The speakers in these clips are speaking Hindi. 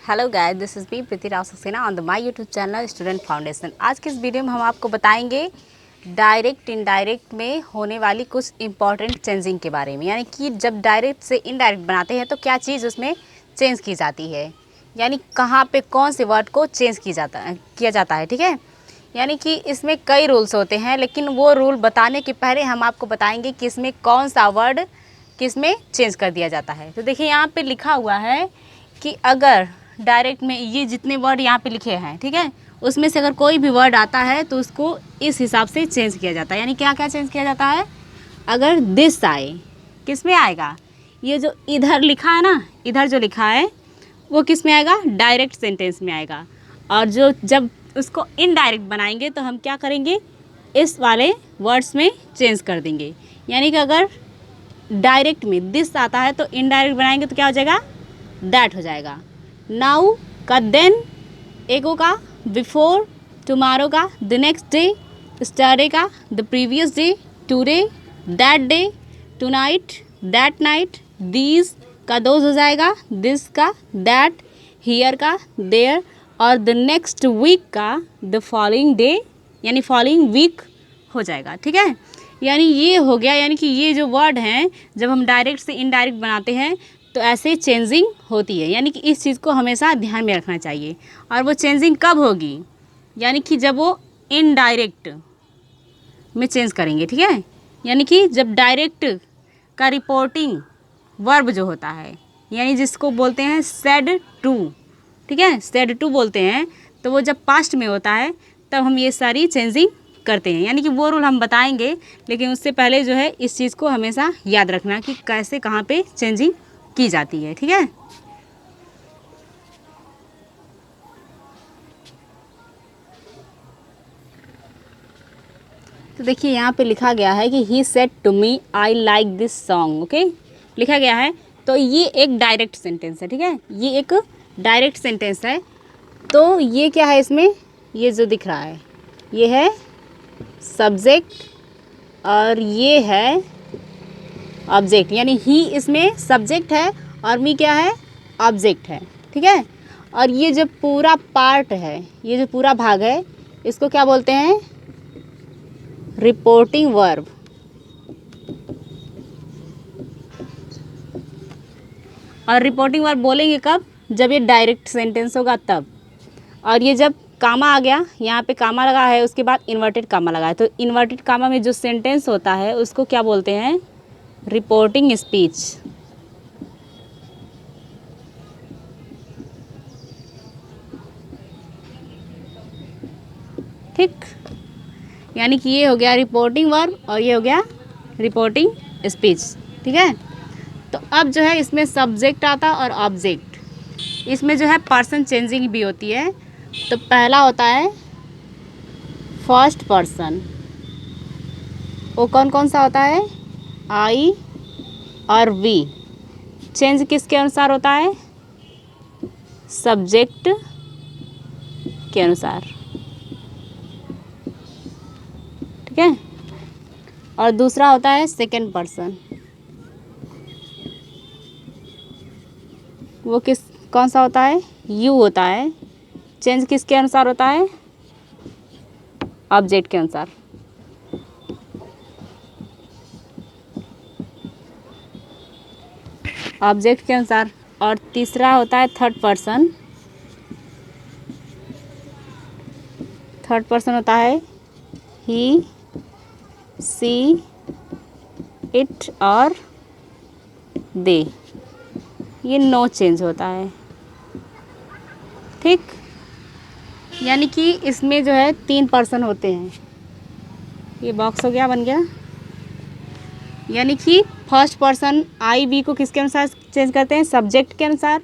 Hello guys, this is me Preeti Rao Saxena on the my YouTube channel student foundation. आज के इस वीडियो में हम आपको बताएंगे डायरेक्ट इनडायरेक्ट में होने वाली कुछ इंपॉर्टेंट चेंजिंग के बारे में। यानी कि जब डायरेक्ट से इनडायरेक्ट बनाते हैं तो क्या चीज़ उसमें चेंज की जाती है, यानी कहाँ पे कौन से वर्ड को चेंज किया जाता है। ठीक है, यानी कि इसमें कई रूल्स होते हैं, लेकिन वो रूल बताने के पहले हम आपको बताएंगे कि इसमें कौन सा वर्ड किस में चेंज कर दिया जाता है। तो देखिए यहाँ पे लिखा हुआ है कि अगर डायरेक्ट में ये जितने वर्ड यहाँ पे लिखे हैं, ठीक है, उसमें से अगर कोई भी वर्ड आता है तो उसको इस हिसाब से चेंज किया जाता है। यानी क्या क्या चेंज किया जाता है। अगर दिस आए, किस में आएगा, ये जो इधर लिखा है ना, इधर जो लिखा है वो किस में आएगा, डायरेक्ट सेंटेंस में आएगा। और जो जब उसको इनडायरेक्ट बनाएंगे तो हम क्या करेंगे, इस वाले वर्ड्स में चेंज कर देंगे। यानी कि अगर डायरेक्ट में दिस आता है तो इनडायरेक्ट बनाएंगे तो क्या हो जाएगा, दैट हो जाएगा। नाउ का देन, एगो का बिफोर, टुमारो का द नेक्स्ट डे, स्टरडे का the previous day, today that day, tonight that night, these का दोज हो जाएगा, दिस का दैट, हियर का देयर, और द नेक्स्ट वीक का द फॉलोइंग डे यानी फॉलोइंग वीक हो जाएगा। ठीक है, यानी ये हो गया। यानी कि ये जो वर्ड हैं जब हम डायरेक्ट से इनडायरेक्ट बनाते हैं तो ऐसे चेंजिंग होती है। यानी कि इस चीज़ को हमेशा ध्यान में रखना चाहिए। और वो चेंजिंग कब होगी, यानी कि जब वो इनडायरेक्ट में चेंज करेंगे। ठीक है, यानी कि जब डायरेक्ट का रिपोर्टिंग वर्ब जो होता है, यानी जिसको बोलते हैं सेड टू, ठीक है, सेड टू बोलते हैं, तो वो जब पास्ट में होता है तब हम ये सारी चेंजिंग करते हैं। यानी कि वो रूल हम बताएंगे, लेकिन उससे पहले जो है इस चीज़ को हमेशा याद रखना कि कैसे कहाँ पे चेंजिंग की जाती है। ठीक है, तो देखिए यहाँ पे लिखा गया है कि he said to me I like this song. Okay, लिखा गया है, तो ये एक डायरेक्ट सेंटेंस है। ठीक है, ये एक डायरेक्ट सेंटेंस है। तो ये क्या है, इसमें ये जो दिख रहा है ये है सब्जेक्ट और ये है ऑब्जेक्ट। यानी ही इसमें सब्जेक्ट है और मी क्या है, ऑब्जेक्ट है। ठीक है, और ये जो पूरा पार्ट है, ये जो पूरा भाग है, इसको क्या बोलते हैं, रिपोर्टिंग वर्ब। और रिपोर्टिंग वर्ब बोलेंगे कब, जब ये डायरेक्ट सेंटेंस होगा तब। और ये जब कामा आ गया, यहाँ पे कामा लगा है, उसके बाद इन्वर्टेड कामा लगा है, तो इन्वर्टेड कामा में जो सेंटेंस होता है उसको क्या बोलते हैं, रिपोर्टिंग स्पीच। ठीक, यानी कि ये हो गया रिपोर्टिंग वर्ब और ये हो गया रिपोर्टिंग स्पीच। ठीक है, तो अब जो है इसमें सब्जेक्ट आता और ऑब्जेक्ट, इसमें जो है पर्सन चेंजिंग भी होती है। तो पहला होता है फर्स्ट पर्सन, वो कौन कौन सा होता है, आई और वी। चेंज किसके अनुसार होता है, सब्जेक्ट के अनुसार। ठीक है, और दूसरा होता है सेकंड पर्सन, वो कौन सा होता है, यू होता है। चेंज किसके अनुसार होता है, ऑब्जेक्ट के अनुसार। ऑब्जेक्ट के अनुसार। और तीसरा होता है थर्ड पर्सन। थर्ड पर्सन होता है ही, सी, इट और दे। ये नो चेंज होता है। ठीक, यानी कि इसमें जो है 3 पर्सन होते हैं। ये बॉक्स हो गया, बन गया। यानी कि फर्स्ट पर्सन आई वी को किसके अनुसार चेंज करते हैं, सब्जेक्ट के अनुसार।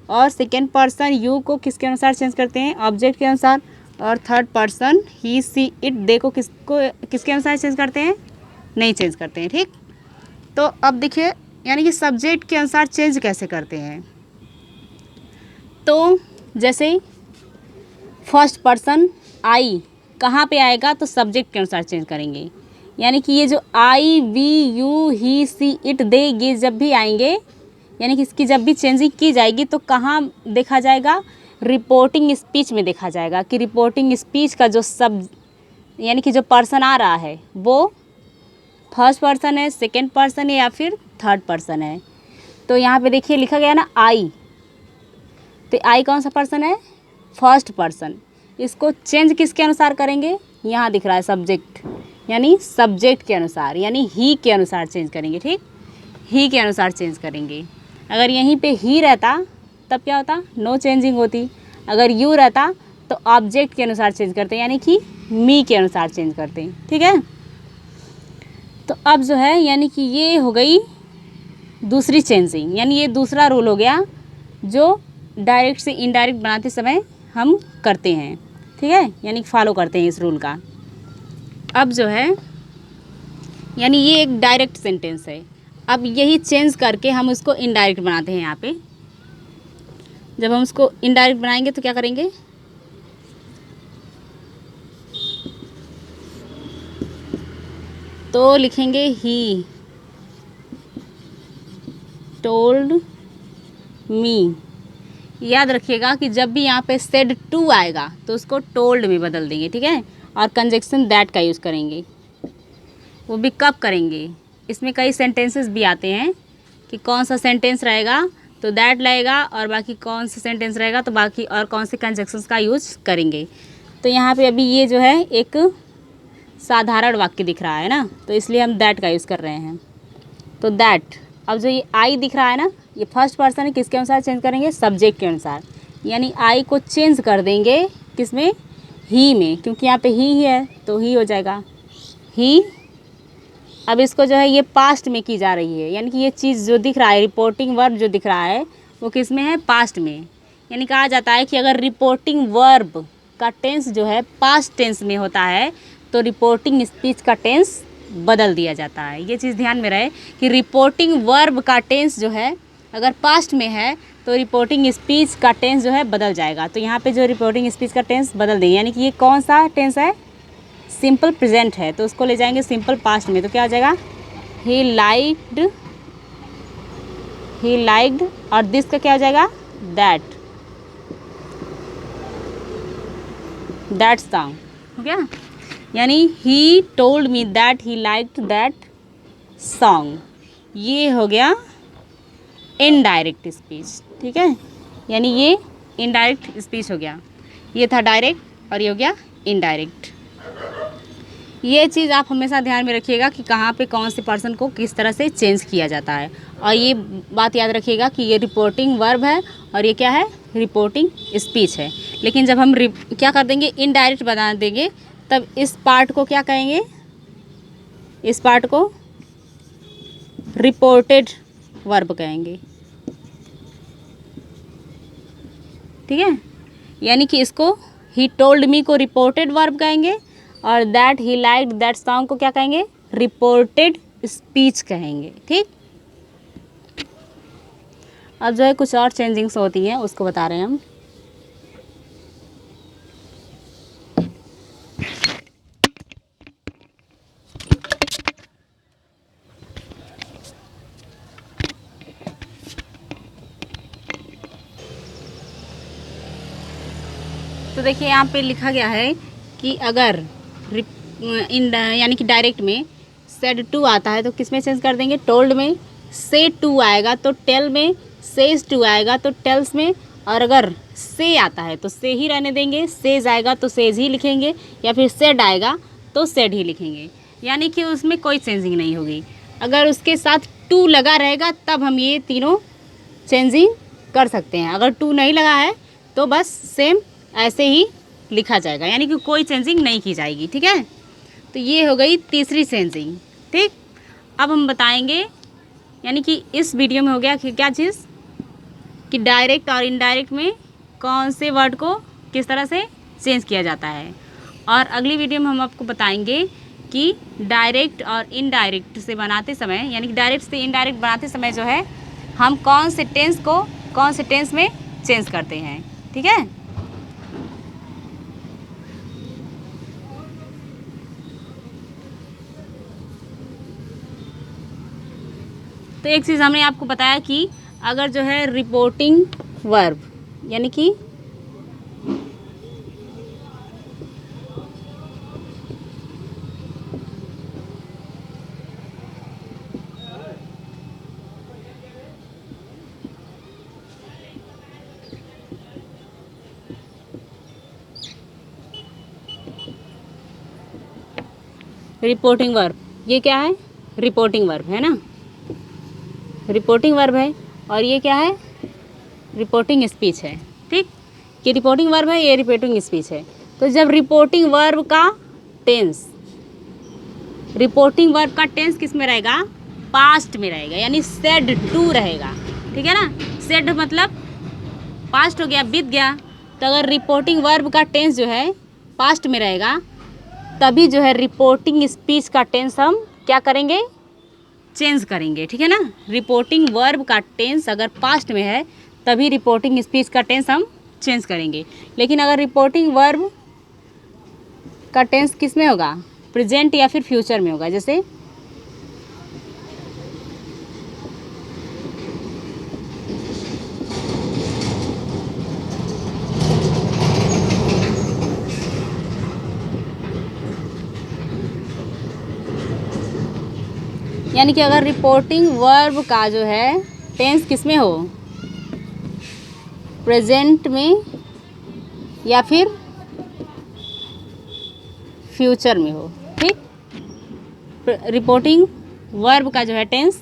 और सेकेंड पर्सन यू को किसके अनुसार चेंज करते हैं, ऑब्जेक्ट के अनुसार। और third person he, she, it, they को किसके अनुसार चेंज करते हैं, नहीं चेंज करते हैं। ठीक, तो अब देखिए, यानी कि सब्जेक्ट के अनुसार चेंज कैसे करते हैं। तो जैसे फर्स्ट पर्सन आई कहाँ पे आएगा, तो सब्जेक्ट के अनुसार चेंज करेंगे। यानी कि ये जो I we you he she it they, ये जब भी आएंगे यानी कि इसकी जब भी चेंजिंग की जाएगी तो कहाँ देखा जाएगा, रिपोर्टिंग स्पीच में देखा जाएगा कि रिपोर्टिंग स्पीच का जो सब यानी कि जो पर्सन आ रहा है वो फर्स्ट पर्सन है, सेकंड पर्सन है या फिर थर्ड पर्सन है। तो यहाँ पे देखिए लिखा गया ना आई, तो आई कौन सा पर्सन है, फर्स्ट पर्सन। इसको चेंज किसके अनुसार करेंगे, यहाँ दिख रहा है सब्जेक्ट, यानी सब्जेक्ट के अनुसार, यानी ही के अनुसार चेंज करेंगे। ठीक, ही के अनुसार चेंज करेंगे। अगर यहीं पे ही रहता तब क्या होता, नो चेंजिंग होती। अगर यू रहता तो ऑब्जेक्ट के अनुसार चेंज करते हैं, यानी कि मी के अनुसार चेंज करते हैं। ठीक है, तो अब जो है यानी कि ये हो गई दूसरी चेंजिंग, यानी ये दूसरा रूल हो गया जो डायरेक्ट से इनडायरेक्ट बनाते समय हम करते हैं। ठीक है, यानी फॉलो करते हैं इस रूल का। अब जो है यानी ये एक डायरेक्ट सेंटेंस है, अब यही चेंज करके हम उसको इनडायरेक्ट बनाते हैं। यहाँ पे जब हम उसको इनडायरेक्ट बनाएंगे तो क्या करेंगे, तो लिखेंगे ही टोल्ड मी। याद रखिएगा कि जब भी यहाँ पे सेड टू आएगा तो उसको टोल्ड में बदल देंगे। ठीक है, और कंजक्शन दैट का यूज़ करेंगे। वो भी कब करेंगे, इसमें कई सेंटेंसेस भी आते हैं कि कौन सा सेंटेंस रहेगा तो दैट लगेगा, और बाकी कौन सा सेंटेंस रहेगा तो बाकी और कौन से कंजक्शंस का यूज़ करेंगे। तो यहाँ पे अभी ये जो है एक साधारण वाक्य दिख रहा है ना, तो इसलिए हम दैट का यूज़ कर रहे हैं। तो दैट, अब जो ये आई दिख रहा है ना, ये फर्स्ट पर्सन है, किसके अनुसार चेंज करेंगे, सब्जेक्ट के अनुसार। यानी आई को चेंज कर देंगे किसमें, ही में, क्योंकि यहाँ पे ही है तो ही हो जाएगा ही। अब इसको जो है ये पास्ट में की जा रही है, यानी कि ये चीज़ जो दिख रहा है, रिपोर्टिंग वर्ब जो दिख रहा है वो किस में है, पास्ट में। यानी कहा जाता है कि अगर रिपोर्टिंग वर्ब का टेंस जो है पास्ट टेंस में होता है तो रिपोर्टिंग स्पीच का टेंस बदल दिया जाता है। ये चीज़ ध्यान में रहे कि रिपोर्टिंग वर्ब का टेंस जो है अगर पास्ट में है तो रिपोर्टिंग स्पीच का टेंस जो है बदल जाएगा। तो यहाँ पे जो रिपोर्टिंग स्पीच का टेंस बदल देंगे, यानी कि ये कौन सा टेंस है, सिंपल प्रेजेंट है, तो उसको ले जाएंगे सिंपल पास्ट में। तो क्या हो जाएगा, ही लाइक्ड, और दिस का क्या हो जाएगा, दैट सॉन्ग हो गया। यानी he told me that he liked that song, ये हो गया इनडायरेक्ट स्पीच। ठीक है, यानी ये इनडायरेक्ट स्पीच हो गया। ये था डायरेक्ट और ये हो गया इनडायरेक्ट। ये चीज़ आप हमेशा ध्यान में रखिएगा कि कहाँ पे कौन से पर्सन को किस तरह से चेंज किया जाता है। और ये बात याद रखिएगा कि ये रिपोर्टिंग वर्ब है और ये क्या है, रिपोर्टिंग स्पीच है। लेकिन जब हम क्या कर देंगे, इनडायरेक्ट बना देंगे, तब इस पार्ट को क्या कहेंगे, इस पार्ट को रिपोर्टेड वर्ब कहेंगे। ठीक है, यानी कि इसको ही टोल्ड मी को रिपोर्टेड वर्ब कहेंगे और that he liked that song को क्या कहेंगे, रिपोर्टेड स्पीच कहेंगे। ठीक, अब जो है कुछ और चेंजिंग्स होती हैं उसको बता रहे हैं हम। तो देखिए यहाँ पे लिखा गया है कि अगर यानी कि डायरेक्ट में सेड टू आता है तो किस में चेंज कर देंगे, टोल्ड में। से टू आएगा तो टेल में, सेज टू आएगा तो टेल्स में, और अगर से आता है तो से ही रहने देंगे, सेज आएगा तो सेज ही लिखेंगे, या फिर सेड आएगा तो सेड ही लिखेंगे। यानी कि उसमें कोई चेंजिंग नहीं होगी। अगर उसके साथ टू लगा रहेगा तब हम ये तीनों चेंजिंग कर सकते हैं। अगर टू नहीं लगा है तो बस सेम ऐसे ही लिखा जाएगा, यानी कि कोई चेंजिंग नहीं की जाएगी। ठीक है, तो ये हो गई तीसरी चेंजिंग। ठीक, अब हम बताएंगे, यानी कि इस वीडियो में हो गया कि क्या चीज़, कि डायरेक्ट और इनडायरेक्ट में कौन से वर्ड को किस तरह से चेंज किया जाता है। और अगली वीडियो में हम आपको बताएंगे कि डायरेक्ट और इनडायरेक्ट से बनाते समय, यानी कि डायरेक्ट से इनडायरेक्ट बनाते समय जो है हम कौन से टेंस को कौन से टेंस में चेंज करते हैं। ठीक है, तो एक चीज़ हमने आपको बताया कि अगर जो है रिपोर्टिंग वर्ब यानी कि रिपोर्टिंग वर्ब, ये क्या है? रिपोर्टिंग वर्ब है ना, रिपोर्टिंग वर्ब है। और ये क्या है? रिपोर्टिंग स्पीच है। ठीक, ये रिपोर्टिंग वर्ब है, ये रिपोर्टिंग स्पीच है। तो जब रिपोर्टिंग वर्ब का टेंस, रिपोर्टिंग वर्ब का टेंस किस में रहेगा? पास्ट में रहेगा, यानी सेड टू रहेगा। ठीक है ना, सेड मतलब पास्ट हो गया, बीत गया। तो अगर रिपोर्टिंग वर्ब का टेंस जो है पास्ट में रहेगा, तभी जो है रिपोर्टिंग स्पीच का टेंस हम क्या करेंगे? चेंज करेंगे। ठीक है ना, रिपोर्टिंग वर्ब का टेंस अगर पास्ट में है तभी रिपोर्टिंग स्पीच का टेंस हम चेंज करेंगे। लेकिन अगर रिपोर्टिंग वर्ब का टेंस किस में होगा? प्रेजेंट या फिर फ्यूचर में होगा। जैसे यानी कि अगर रिपोर्टिंग वर्ब का जो है टेंस किस में हो? प्रेजेंट में या फिर फ्यूचर में हो। ठीक, रिपोर्टिंग वर्ब का जो है टेंस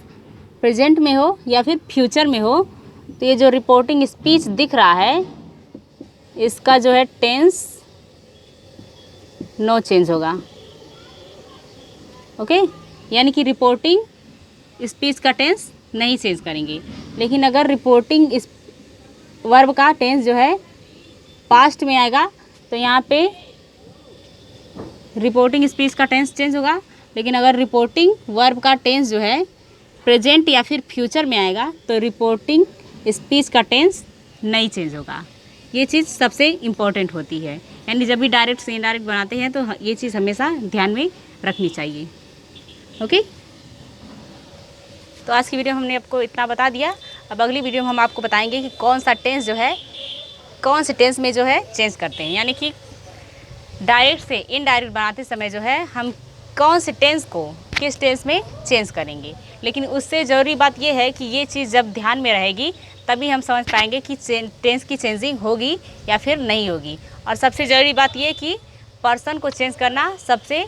प्रेजेंट में हो या फिर फ्यूचर में हो, तो ये जो रिपोर्टिंग स्पीच दिख रहा है इसका जो है टेंस नो चेंज होगा। ओके, यानी कि रिपोर्टिंग स्पीच का टेंस नहीं चेंज करेंगे। लेकिन अगर रिपोर्टिंग वर्ब का टेंस जो है पास्ट में आएगा तो यहाँ पे रिपोर्टिंग स्पीच का टेंस चेंज होगा। लेकिन अगर रिपोर्टिंग वर्ब का टेंस जो है प्रेजेंट या फिर फ्यूचर में आएगा तो रिपोर्टिंग स्पीच का टेंस नहीं चेंज होगा। ये चीज़ सबसे इम्पॉर्टेंट होती है, यानी जब भी डायरेक्ट से इनडायरेक्ट बनाते हैं तो ये चीज़ हमेशा ध्यान में रखनी चाहिए। ओके, तो आज की वीडियो हमने आपको इतना बता दिया। अब अगली वीडियो में हम आपको बताएंगे कि कौन सा टेंस जो है कौन से टेंस में जो है चेंज करते हैं, यानी कि डायरेक्ट से इनडायरेक्ट बनाते समय जो है हम कौन से टेंस को किस टेंस में चेंज करेंगे। लेकिन उससे ज़रूरी बात यह है कि ये चीज़ जब ध्यान में रहेगी तभी हम समझ पाएंगे कि टेंस की चेंजिंग होगी या फिर नहीं होगी। और सबसे ज़रूरी बात यह कि पर्सन को चेंज करना सबसे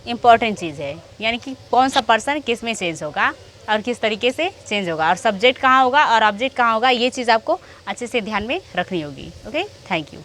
इम्पॉर्टेंट चीज़ है, यानी कि कौन सा पर्सन किस में चेंज होगा और किस तरीके से चेंज होगा, और सब्जेक्ट कहाँ होगा और ऑब्जेक्ट कहाँ होगा, ये चीज़ आपको अच्छे से ध्यान में रखनी होगी। Okay, thank you.